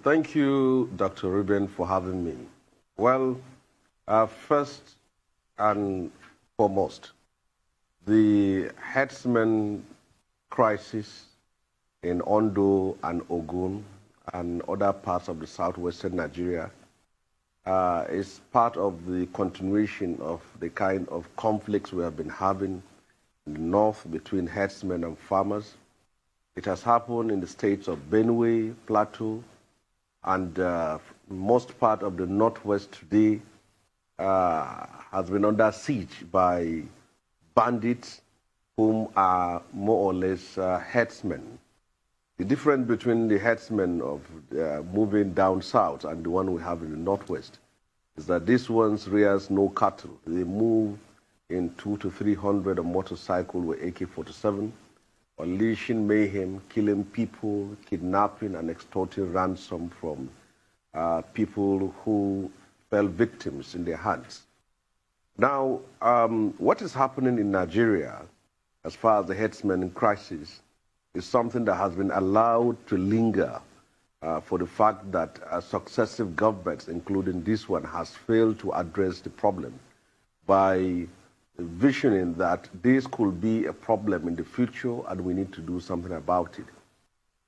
Thank you, Dr. Ruben, for having me. Well, first and foremost, the herdsmen crisis in Ondo and Ogun and other parts of the southwestern Nigeria is part of the continuation of the kind of conflicts we have been having in the north between herdsmen and farmers. It has happened in the states of Benue, Plateau, and most part of the northwest today has been under siege by bandits whom are more or less herdsmen. The difference between the herdsmen of moving down south and the one we have in the northwest is that these ones rears no cattle. They move in 200 to 300 a motorcycle with AK-47, unleashing mayhem, killing people, kidnapping and extorting ransom from people who fell victims in their hands. Now, what is happening in Nigeria as far as the herdsmen crisis is something that has been allowed to linger for the fact that successive governments, including this one, has failed to address the problem by visioning that this could be a problem in the future and we need to do something about it.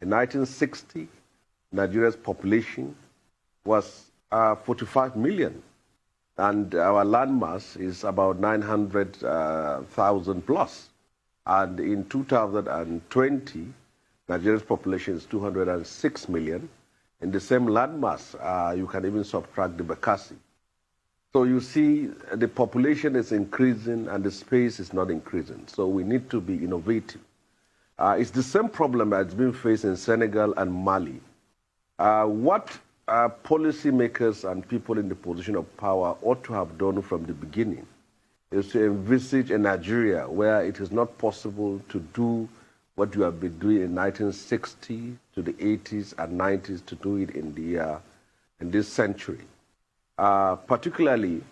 In 1960, Nigeria's population was 45 million, and our landmass is about 900,000 plus. And in 2020, Nigeria's population is 206 million. In the same landmass, you can even subtract the Bakassi. So you see, the population is increasing and the space is not increasing. So we need to be innovative. It's the same problem that's been faced in Senegal and Mali. What policymakers and people in the position of power ought to have done from the beginning is to envisage a Nigeria where it is not possible to do what you have been doing in 1960 to the 80s and 90s to do it in this century. Particularly,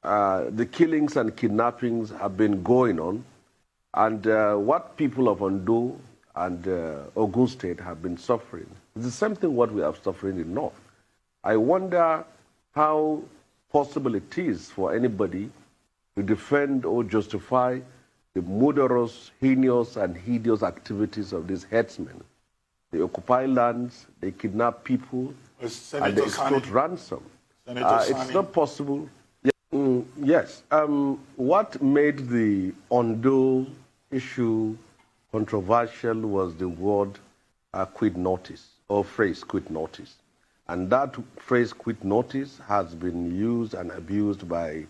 the killings and kidnappings have been going on, and what people of Ondo and Ogun State have been suffering is the same thing what we are suffering in North. I wonder how possible it is for anybody to defend or justify the murderous, heinous, and hideous activities of these herdsmen. They occupy lands, they kidnap people, and they extort ransom. It's not possible. Yeah. Yes. What made the Ondo issue controversial was the word quit notice, or phrase quit notice. And that phrase quit notice has been used and abused by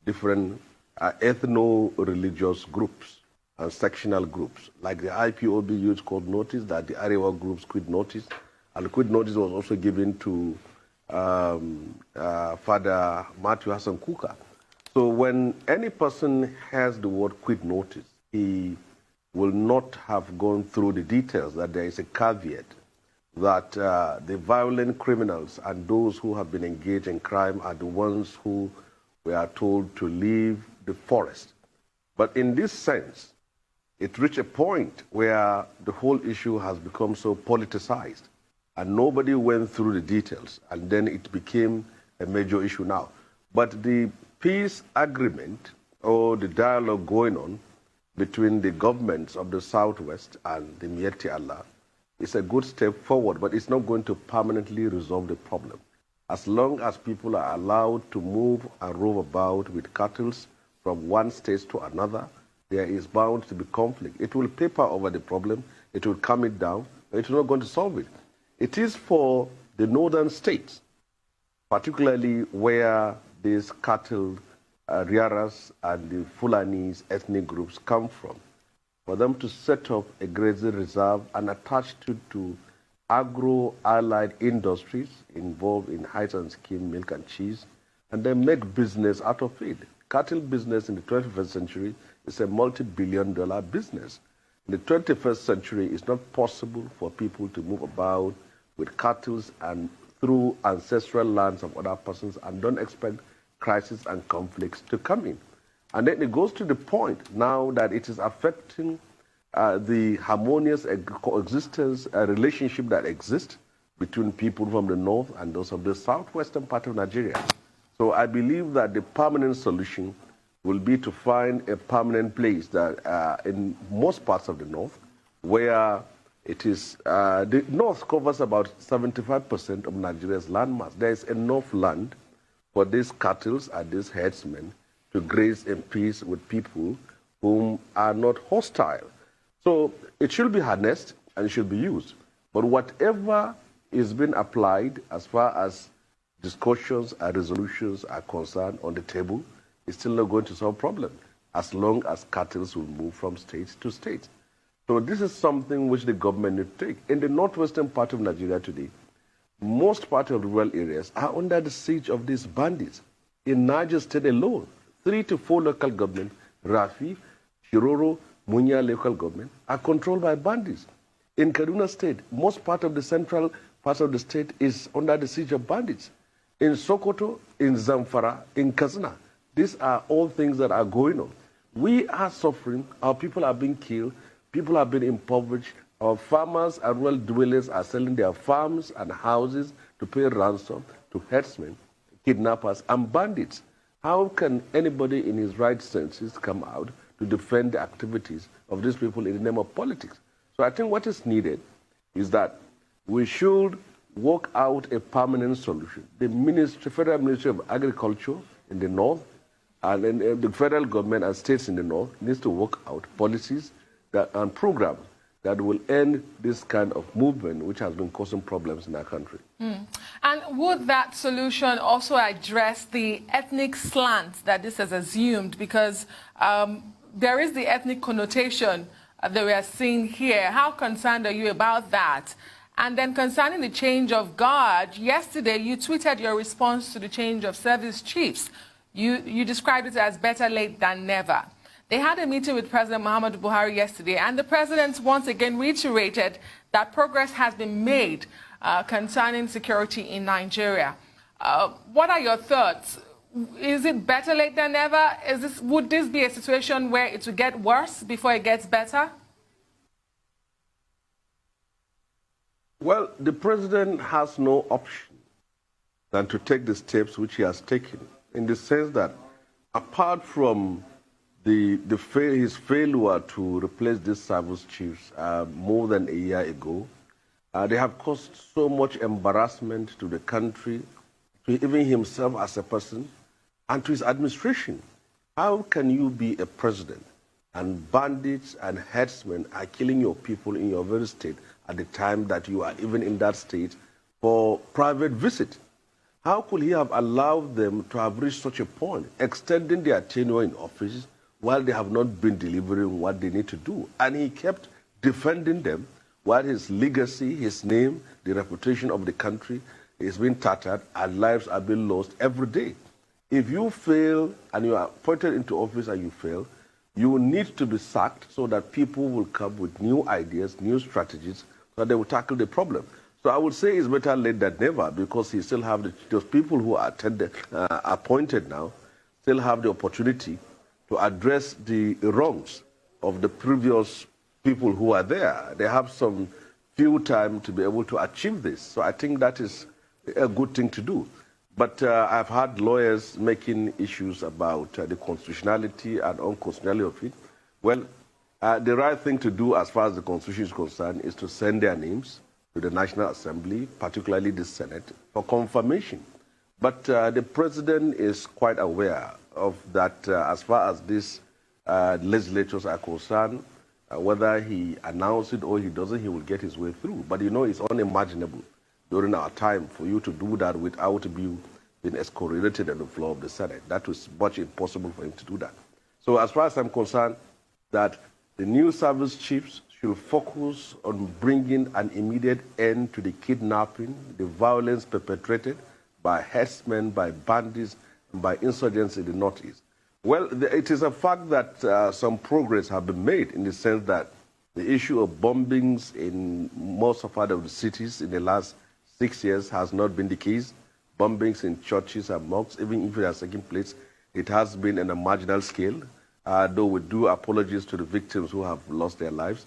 different ethno-religious groups and sectional groups. Like the IPOB used quit notice, that the Arewa groups quit notice, and the quit notice was also given to Father Matthew Hassan Kuka. So when any person has the word quit notice, he will not have gone through the details, that there is a caveat that the violent criminals and those who have been engaged in crime are the ones who we are told to leave the forest. But in this sense, it reached a point where the whole issue has become so politicized and nobody went through the details, and then it became a major issue now. But the peace agreement or the dialogue going on between the governments of the Southwest and the Miyetti Allah is a good step forward, but it's not going to permanently resolve the problem. As long as people are allowed to move and rove about with cattle from one state to another, there is bound to be conflict. It will paper over the problem, it will calm it down, but it's not going to solve it. It is for the northern states, particularly where these cattle rearers and the Fulanis ethnic groups come from, for them to set up a grazing reserve and attach it to agro-allied industries involved in hides and skin, milk and cheese, and then make business out of it. Cattle business in the 21st century is a multi-billion-dollar business. In the 21st century, it's not possible for people to move about with cattle and through ancestral lands of other persons and don't expect crises and conflicts to come in. And then it goes to the point now that it is affecting the harmonious coexistence relationship that exists between people from the north and those of the southwestern part of Nigeria. So I believe that the permanent solution will be to find a permanent place that in most parts of the north, where it is, the north covers about 75% of Nigeria's landmass. There is enough land for these cattle and these herdsmen to graze in peace with people whom are not hostile. So it should be harnessed and it should be used. But whatever is being applied as far as discussions and resolutions are concerned on the table is still not going to solve problems as long as cattle will move from state to state. So this is something which the government need to take. In the northwestern part of Nigeria today, most part of the rural areas are under the siege of these bandits. In Niger State alone, 3 to 4 local governments, Rafi, Shiroro, Munya local government, are controlled by bandits. In Kaduna State, most part of the central part of the state is under the siege of bandits. In Sokoto, in Zamfara, in Katsina, these are all things that are going on. We are suffering, our people are being killed, people are being impoverished, our farmers and rural dwellers are selling their farms and houses to pay ransom to herdsmen, kidnappers, and bandits. How can anybody in his right senses come out to defend the activities of these people in the name of politics? So I think what is needed is that we should work out a permanent solution. The Federal Ministry of Agriculture in the north and the federal government and states in the north needs to work out policies and programs that will end this kind of movement which has been causing problems in our country. And would that solution also address the ethnic slant that this has assumed? Because there is the ethnic connotation that we are seeing here. How concerned are you about that? And then concerning the change of guard, yesterday you tweeted your response to the change of service chiefs. You described it as better late than never. They had a meeting with President Muhammadu Buhari yesterday, and the president once again reiterated that progress has been made concerning security in Nigeria. What are your thoughts? Is it better late than never? Would this be a situation where it will get worse before it gets better? Well, the president has no option than to take the steps which he has taken, in the sense that apart from his failure to replace these service chiefs more than a year ago, they have caused so much embarrassment to the country, to even himself as a person, and to his administration. How can you be a president and bandits and herdsmen are killing your people in your very state at the time that you are even in that state for private visit? How could he have allowed them to have reached such a point, extending their tenure in office while they have not been delivering what they need to do? And he kept defending them while his legacy, his name, the reputation of the country is being tattered and lives are being lost every day. If you fail and you are appointed into office and you fail, you need to be sacked so that people will come with new ideas, new strategies, so that they will tackle the problem. So I would say it's better late than never, because he still have those people who are appointed now still have the opportunity to address the wrongs of the previous people who are there. They have some few time to be able to achieve this. So I think that is a good thing to do. But I've had lawyers making issues about the constitutionality and unconstitutionality of it. Well, the right thing to do as far as the Constitution is concerned is to send their names to the National Assembly, particularly the Senate, for confirmation. But the President is quite aware of that as far as these legislatures are concerned. Whether he announces it or he doesn't, he will get his way through. But you know, it's unimaginable during our time for you to do that without being excoriated on the floor of the Senate. That was much impossible for him to do that. So as far as I'm concerned, that the new service chiefs should focus on bringing an immediate end to the kidnapping, the violence perpetrated by herdsmen, by bandits, and by insurgents in the Northeast. Well, it is a fact that some progress have been made in the sense that the issue of bombings in most of the cities in the last 6 years has not been the case. Bombings in churches and mosques, even if it has taken place, it has been on a marginal scale, though we do apologies to the victims who have lost their lives.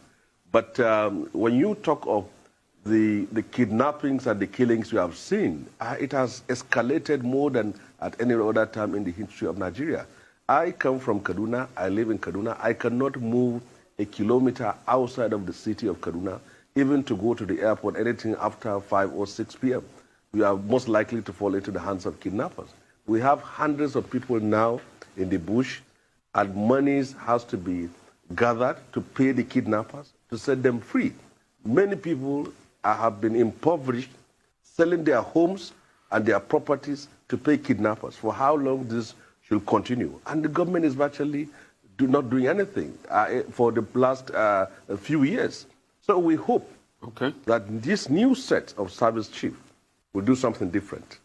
But when you talk of the kidnappings and the killings we have seen, it has escalated more than at any other time in the history of Nigeria. I come from Kaduna. I live in Kaduna. I cannot move a kilometer outside of the city of Kaduna, even to go to the airport, anything after 5 or 6 p.m. We are most likely to fall into the hands of kidnappers. We have hundreds of people now in the bush, and monies has to be gathered to pay the kidnappers, to set them free. Many people have been impoverished, selling their homes and their properties to pay kidnappers. For how long this should continue? And the government is virtually not doing anything for the last few years. So we hope that this new set of service chief will do something different.